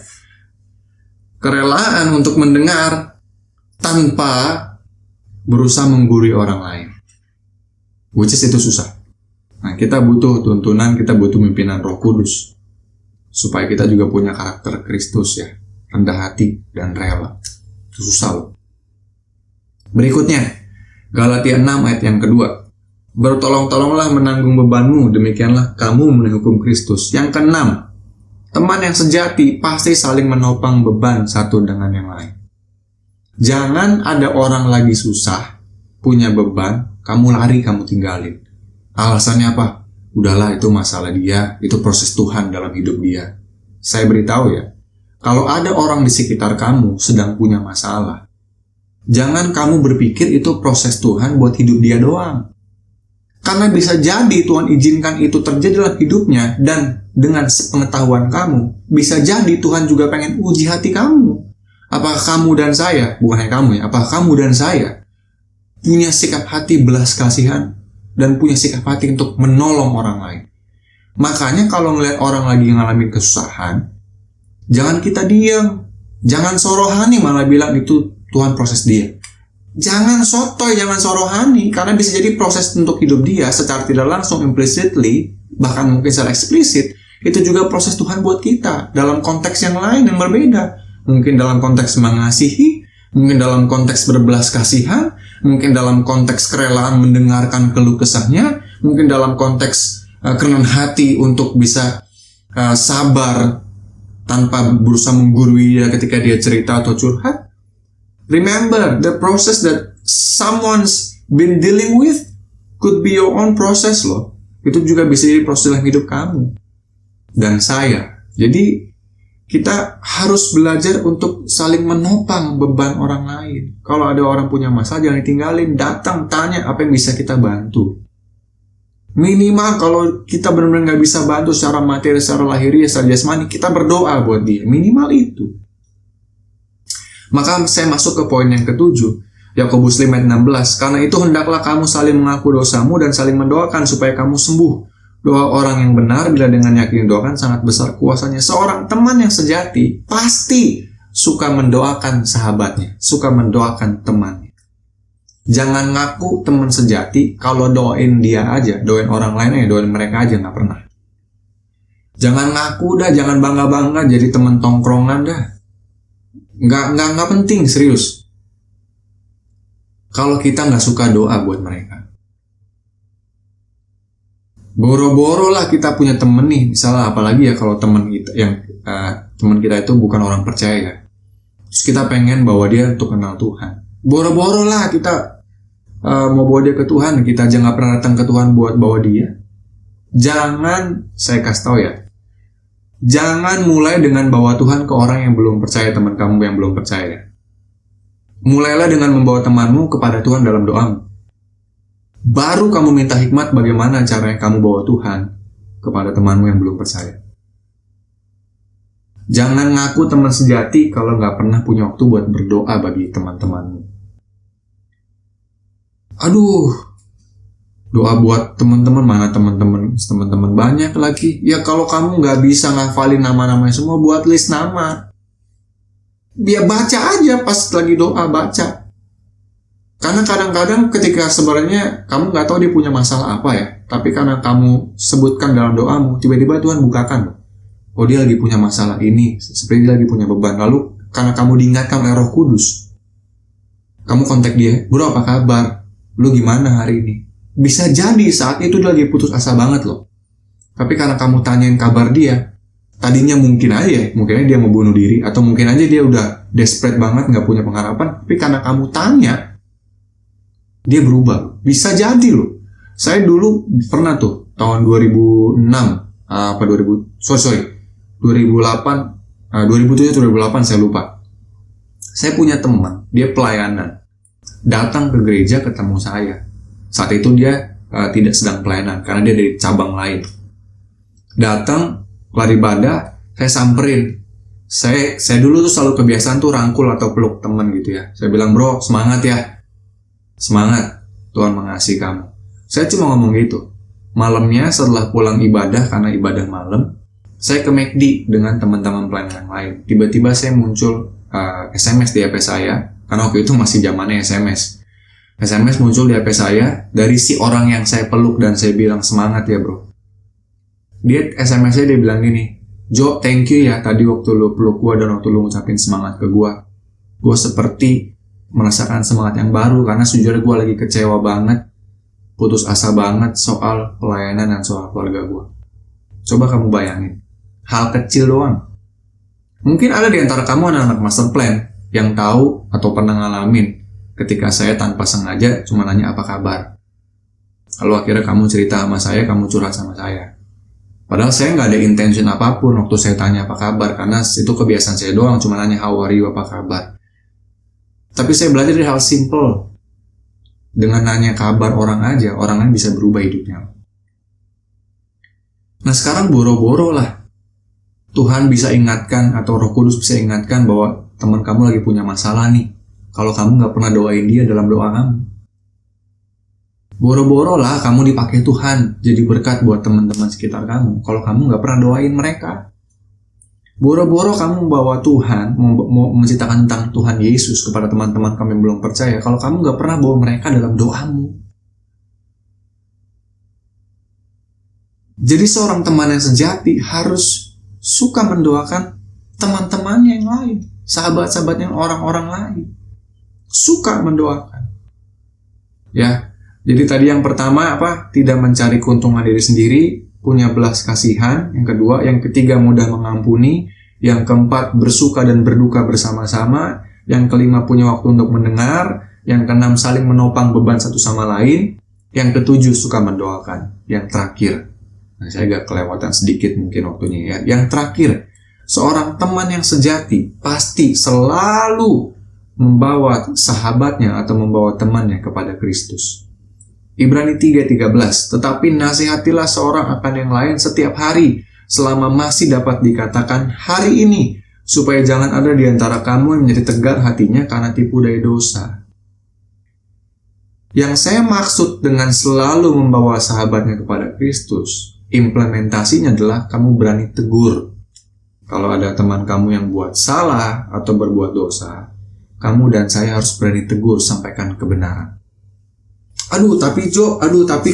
Speaker 3: kerelaan untuk mendengar tanpa berusaha menggurui orang lain. Which is itu susah. Nah, kita butuh tuntunan, kita butuh pimpinan Roh Kudus supaya kita juga punya karakter Kristus ya, rendah hati dan rela. Itu susah loh. Berikutnya, Galatia 6 ayat yang kedua. Bertolong-tolonglah menanggung bebanmu, demikianlah kamu memenuhi hukum Kristus. Yang keenam, teman yang sejati pasti saling menopang beban satu dengan yang lain. Jangan ada orang lagi susah, punya beban, kamu lari, kamu tinggalin. Alasannya apa? Udahlah, itu masalah dia, itu proses Tuhan dalam hidup dia. Saya beritahu ya, kalau ada orang di sekitar kamu sedang punya masalah, jangan kamu berpikir itu proses Tuhan buat hidup dia doang. Karena bisa jadi Tuhan izinkan itu terjadi dalam hidupnya, dan dengan pengetahuan kamu, bisa jadi Tuhan juga pengen uji hati kamu. Apakah kamu dan saya, bukan hanya kamu ya, apakah kamu dan saya punya sikap hati belas kasihan dan punya sikap hati untuk menolong orang lain. Makanya kalau ngeliat orang lagi ngalamin kesusahan, jangan kita diam, jangan sorohani malah bilang itu Tuhan proses dia. Jangan sotoy, jangan sorohani, karena bisa jadi proses untuk hidup dia secara tidak langsung, implicitly, bahkan mungkin secara eksplisit, itu juga proses Tuhan buat kita dalam konteks yang lain yang berbeda. Mungkin dalam konteks mengasihi, mungkin dalam konteks berbelas kasihan, mungkin dalam konteks kerelaan mendengarkan keluh kesahnya, mungkin dalam konteks kerendahan hati untuk bisa sabar tanpa berusaha menggurui dia ketika dia cerita atau curhat. Remember, the process that someone's been dealing with could be your own process loh. Itu juga bisa jadi proses dalam hidup kamu dan saya. Jadi kita harus belajar untuk saling menopang beban orang lain. Kalau ada orang punya masalah, jangan ditinggalin. Datang, tanya apa yang bisa kita bantu. Minimal kalau kita benar-benar nggak bisa bantu secara materi, secara lahiriah, secara jasmani, kita berdoa buat dia. Minimal itu. Maka saya masuk ke poin yang ketujuh, Yakobus 5 ayat 16. Karena itu hendaklah kamu saling mengaku dosamu dan saling mendoakan supaya kamu sembuh. Doa orang yang benar bila dengan yakin doakan sangat besar kuasanya. Seorang teman yang sejati pasti suka mendoakan sahabatnya, suka mendoakan temannya. Jangan ngaku teman sejati kalau doain dia aja, doain orang lain aja, doain mereka aja, nggak pernah. Jangan ngaku dah, jangan bangga-bangga jadi teman tongkrongan dah. Nggak penting, serius. Kalau kita nggak suka doa buat mereka. Boro-boro lah kita punya temen nih, misalnya apalagi ya kalau temen kita temen kita itu bukan orang percaya, terus kita pengen bawa dia untuk kenal Tuhan. Boro-boro lah kita mau bawa dia ke Tuhan, kita aja nggak pernah datang ke Tuhan buat bawa dia. Jangan, saya kasih tahu ya, jangan mulai dengan bawa Tuhan ke orang yang belum percaya, teman kamu yang belum percaya. Mulailah dengan membawa temanmu kepada Tuhan dalam doamu. Baru kamu minta hikmat bagaimana caranya kamu bawa Tuhan kepada temanmu yang belum percaya. Jangan ngaku teman sejati kalau nggak pernah punya waktu buat berdoa bagi teman-temanmu. Aduh, doa buat teman-teman, mana teman-teman banyak lagi. Ya kalau kamu nggak bisa ngafalin nama-namanya semua, buat list nama. Biar baca aja pas lagi doa, baca. Karena kadang-kadang ketika sebenarnya kamu nggak tahu dia punya masalah apa ya, tapi karena kamu sebutkan dalam doamu, tiba-tiba Tuhan bukakan. Oh, dia lagi punya masalah ini, seperti dia lagi punya beban. Lalu karena kamu diingatkan oleh Roh Kudus, kamu kontak dia, bro apa kabar? Lu gimana hari ini? Bisa jadi saat itu dia lagi putus asa banget loh. Tapi karena kamu tanyain kabar dia, tadinya mungkin aja dia mau bunuh diri, atau mungkin aja dia udah desperate banget, nggak punya pengharapan. Tapi karena kamu tanya, dia berubah. Bisa jadi loh. Saya dulu pernah tuh tahun 2006 2008 2007 atau 2008 saya lupa. Saya punya teman, dia pelayanan. Datang ke gereja ketemu saya. Saat itu dia tidak sedang pelayanan karena dia dari cabang lain. Datang kelar ibadah, saya samperin. Saya dulu tuh selalu kebiasaan tuh rangkul atau peluk teman gitu ya. Saya bilang, "Bro, semangat ya. Semangat, Tuhan mengasihi kamu." Saya cuma ngomong gitu. Malamnya setelah pulang ibadah, karena ibadah malam, saya ke McD dengan teman-teman pelayanan yang lain. Tiba-tiba saya muncul SMS di HP saya, karena waktu itu masih zamannya SMS. SMS muncul di HP saya dari si orang yang saya peluk dan saya bilang, "Semangat ya bro." Dia SMS-nya dia bilang gini, "Jo, thank you ya tadi waktu lu peluk gua dan waktu lu ngucapin semangat ke gua. Gua seperti merasakan semangat yang baru karena sejujurnya gue lagi kecewa banget, putus asa banget soal pelayanan dan soal keluarga gue." Coba kamu bayangin, hal kecil doang. Mungkin ada di antara kamu anak-anak master plan yang tahu atau pernah ngalamin ketika saya tanpa sengaja cuma nanya apa kabar. Lalu akhirnya kamu cerita sama saya, kamu curhat sama saya. Padahal saya nggak ada intention apapun waktu saya tanya apa kabar, karena itu kebiasaan saya doang, cuma nanya how are you, apa kabar. Tapi saya belajar dari hal simple. Dengan nanya kabar orang aja, orang lain bisa berubah hidupnya. Nah sekarang boro-boro lah Tuhan bisa ingatkan, atau Roh Kudus bisa ingatkan bahwa teman kamu lagi punya masalah nih. Kalau kamu gak pernah doain dia dalam doa kamu. Boro-boro lah kamu dipakai Tuhan jadi berkat buat teman-teman sekitar kamu, kalau kamu gak pernah doain mereka. Boro-boro kamu membawa Tuhan, mau menceritakan tentang Tuhan Yesus kepada teman-teman kamu yang belum percaya, kalau kamu gak pernah bawa mereka dalam doamu. Jadi seorang teman yang sejati harus suka mendoakan teman-temannya yang lain, sahabat-sahabatnya, orang-orang lain. Suka mendoakan. Ya, jadi tadi yang pertama apa? Tidak mencari keuntungan diri sendiri, punya belas kasihan. Yang kedua, yang ketiga mudah mengampuni. Yang keempat, bersuka dan berduka bersama-sama. Yang kelima, punya waktu untuk mendengar. Yang keenam, saling menopang beban satu sama lain. Yang ketujuh, suka mendoakan. Yang terakhir, saya agak kelewatan sedikit mungkin waktunya ya. Yang terakhir, seorang teman yang sejati pasti selalu membawa sahabatnya atau membawa temannya kepada Kristus. Ibrani 3:13, tetapi nasihatilah seorang akan yang lain setiap hari, selama masih dapat dikatakan hari ini, supaya jangan ada di antara kamu yang menjadi tegar hatinya karena tipu daya dosa. Yang saya maksud dengan selalu membawa sahabatnya kepada Kristus, implementasinya adalah kamu berani tegur. Kalau ada teman kamu yang buat salah atau berbuat dosa, kamu dan saya harus berani tegur, sampaikan kebenaran. Aduh tapi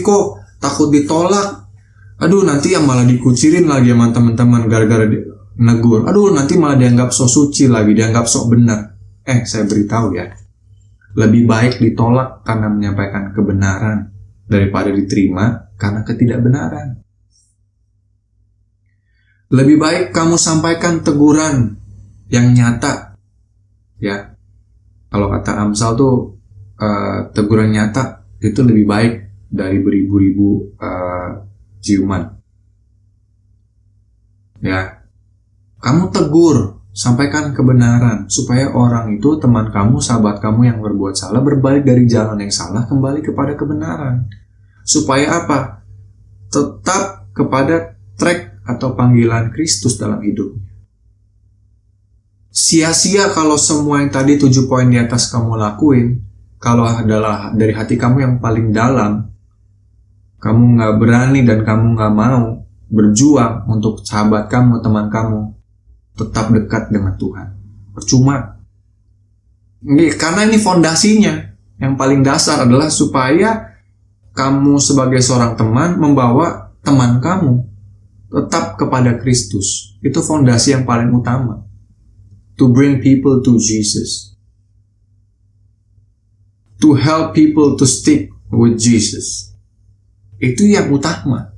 Speaker 3: kok takut ditolak. Aduh nanti yang malah dikucirin lagi sama teman-teman gara-gara negur. Aduh nanti malah dianggap sok suci lagi, dianggap sok benar. Saya beritahu ya, lebih baik ditolak karena menyampaikan kebenaran daripada diterima karena ketidakbenaran. Lebih baik kamu sampaikan teguran yang nyata. Ya, kalau kata Amsal tuh teguran nyata itu lebih baik dari beribu-ribu ciuman. Ya, kamu tegur, sampaikan kebenaran supaya orang itu, teman kamu, sahabat kamu yang berbuat salah berbalik dari jalan yang salah kembali kepada kebenaran. Supaya apa? Tetap kepada track atau panggilan Kristus dalam hidupnya. Sia-sia kalau semua yang tadi 7 poin di atas kamu lakuin, kalau adalah dari hati kamu yang paling dalam, kamu nggak berani dan kamu nggak mau berjuang untuk sahabat kamu, teman kamu tetap dekat dengan Tuhan. Percuma. Karena ini fondasinya. Yang paling dasar adalah supaya kamu sebagai seorang teman membawa teman kamu tetap kepada Kristus. Itu fondasi yang paling utama. To bring people to Jesus. To help people to stick with Jesus. Itu yang utama.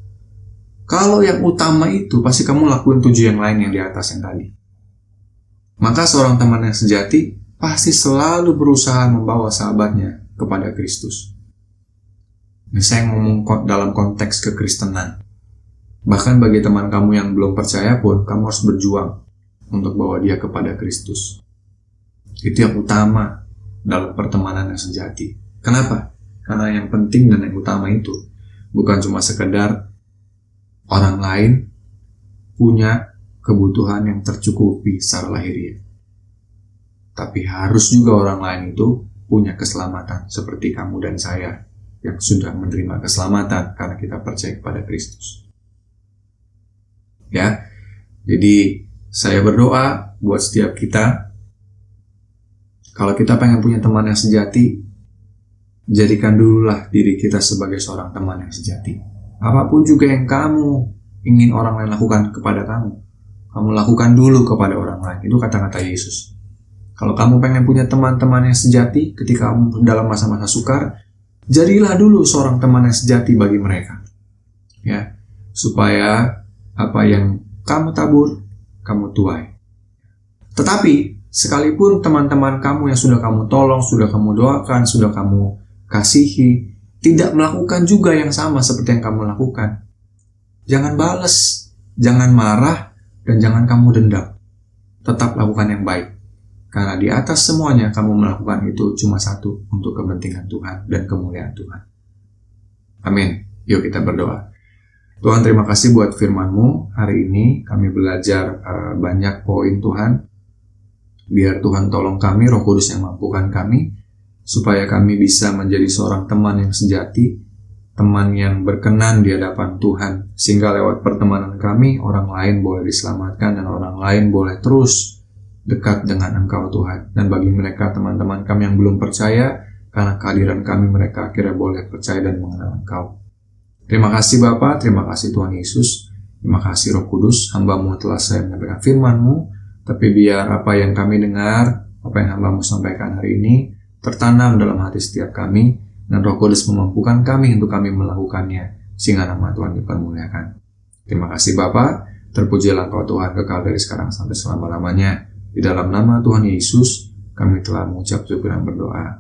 Speaker 3: Kalau yang utama itu, pasti kamu lakuin 7 yang lain yang di atas yang tadi. Maka seorang teman yang sejati pasti selalu berusaha membawa sahabatnya kepada Kristus. Ini saya ngomong dalam konteks kekristenan. Bahkan bagi teman kamu yang belum percaya pun, kamu harus berjuang untuk bawa dia kepada Kristus. Itu yang utama dalam pertemanan yang sejati. Kenapa? Karena yang penting dan yang utama itu bukan cuma sekedar orang lain punya kebutuhan yang tercukupi secara lahiriah, tapi harus juga orang lain itu punya keselamatan seperti kamu dan saya yang sudah menerima keselamatan karena kita percaya kepada Kristus. Ya, jadi saya berdoa buat setiap kita, kalau kita pengen punya teman yang sejati, jadikan dululah diri kita sebagai seorang teman yang sejati. Apapun juga yang kamu ingin orang lain lakukan kepada kamu lakukan dulu kepada orang lain. Itu kata-kata Yesus. Kalau kamu pengen punya teman-teman yang sejati ketika kamu dalam masa-masa sukar, jadilah dulu seorang teman yang sejati bagi mereka. Ya, supaya apa yang kamu tabur, kamu tuai. Tetapi, sekalipun teman-teman kamu yang sudah kamu tolong, sudah kamu doakan, sudah kamu kasihi, tidak melakukan juga yang sama seperti yang kamu lakukan, jangan bales, jangan marah, dan jangan kamu dendam. Tetap lakukan yang baik. Karena di atas semuanya kamu melakukan itu cuma satu, untuk kepentingan Tuhan dan kemuliaan Tuhan. Amin. Yuk kita berdoa. Tuhan, terima kasih buat firman-Mu. Hari ini kami belajar banyak poin Tuhan. Biar Tuhan tolong kami, Roh Kudus yang mampukan kami, supaya kami bisa menjadi seorang teman yang sejati, teman yang berkenan di hadapan Tuhan, sehingga lewat pertemanan kami, orang lain boleh diselamatkan dan orang lain boleh terus dekat dengan Engkau Tuhan. Dan bagi mereka teman-teman kami yang belum percaya, karena kehadiran kami mereka akhirnya boleh percaya dan mengenal Engkau. Terima kasih Bapa, terima kasih Tuhan Yesus, terima kasih Roh Kudus, hamba-Mu telah saya menyampaikan firman-Mu, tapi biar apa yang kami dengar, apa yang hamba-Mu sampaikan hari ini, tertanam dalam hati setiap kami, dan Roh Kudus memampukan kami untuk kami melakukannya, sehingga nama Tuhan dipermuliakan. Terima kasih Bapa, terpujilah Engkau Tuhan kekal dari sekarang sampai selama-lamanya. Di dalam nama Tuhan Yesus, kami telah mengucap syukur dan berdoa.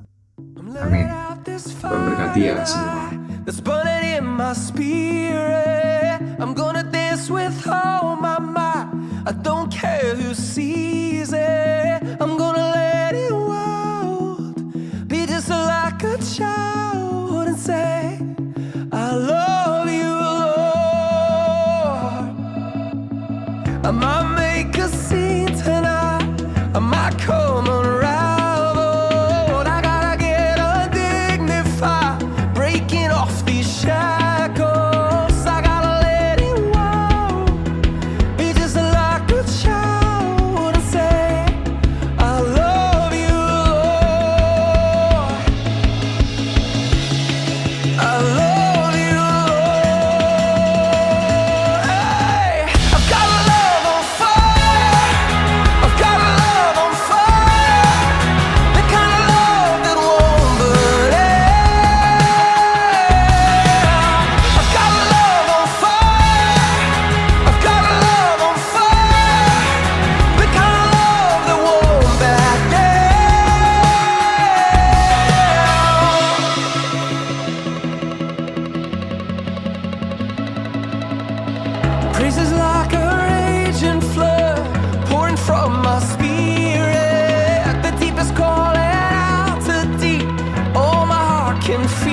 Speaker 3: Amin. Tuhan berkati ya semua.
Speaker 4: That's burning in my spirit. I'm gonna dance with all my might. I don't care who sees it. I'm gonna let it wild. Be just like a child and say, I love you, Lord. I might make a scene tonight. I might come unraveled. I gotta get undignified, breaking off these shackles. I gotta let it can feel